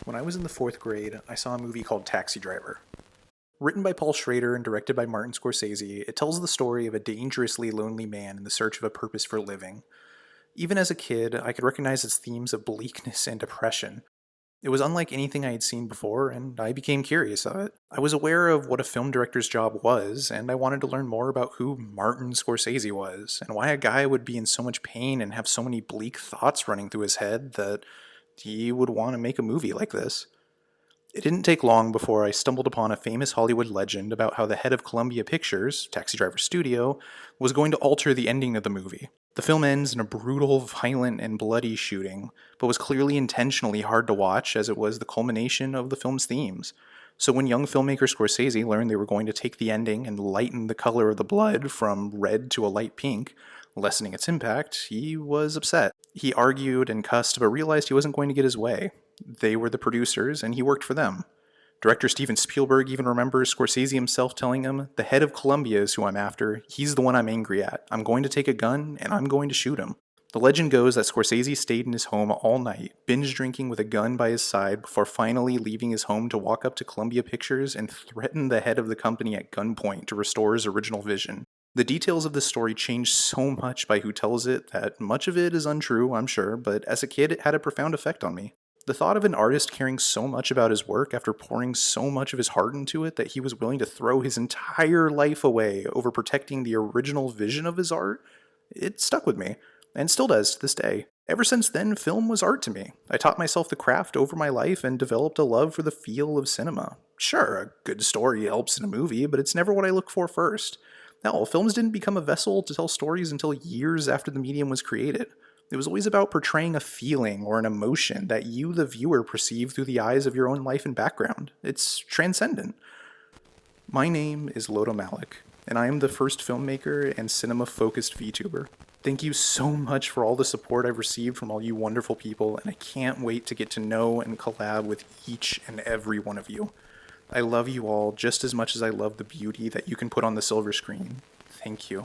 When I was in the fourth grade, I saw a movie called Taxi Driver. Written by Paul Schrader and directed by Martin Scorsese, it tells the story of a dangerously lonely man in the search of a purpose for living. Even as a kid, I could recognize its themes of bleakness and depression. It was unlike anything I had seen before, and I became curious of it. I was aware of what a film director's job was, and I wanted to learn more about who Martin Scorsese was, and why a guy would be in so much pain and have so many bleak thoughts running through his head that he would want to make a movie like this. It didn't take long before I stumbled upon a famous Hollywood legend about how the head of Columbia Pictures, Taxi Driver Studio, was going to alter the ending of the movie. The film ends in a brutal, violent, and bloody shooting, but was clearly intentionally hard to watch as it was the culmination of the film's themes. So when young filmmaker Scorsese learned they were going to take the ending and lighten the color of the blood from red to a light pink, lessening its impact, he was upset. He argued and cussed, but realized he wasn't going to get his way. They were the producers, and he worked for them. Director Steven Spielberg even remembers Scorsese himself telling him, "The head of Columbia is who I'm after. He's the one I'm angry at. I'm going to take a gun, and I'm going to shoot him." The legend goes that Scorsese stayed in his home all night, binge drinking with a gun by his side before finally leaving his home to walk up to Columbia Pictures and threaten the head of the company at gunpoint to restore his original vision. The details of this story change so much by who tells it that much of it is untrue, I'm sure, but as a kid it had a profound effect on me. The thought of an artist caring so much about his work after pouring so much of his heart into it that he was willing to throw his entire life away over protecting the original vision of his art, it stuck with me, and still does to this day. Ever since then, film was art to me. I taught myself the craft over my life and developed a love for the feel of cinema. Sure, a good story helps in a movie, but it's never what I look for first. Hell, films didn't become a vessel to tell stories until years after the medium was created. It was always about portraying a feeling or an emotion that you, the viewer, perceive through the eyes of your own life and background. It's transcendent. My name is Loto Malik, and I am the first filmmaker and cinema-focused VTuber. Thank you so much for all the support I've received from all you wonderful people, and I can't wait to get to know and collab with each and every one of you. I love you all just as much as I love the beauty that you can put on the silver screen. Thank you.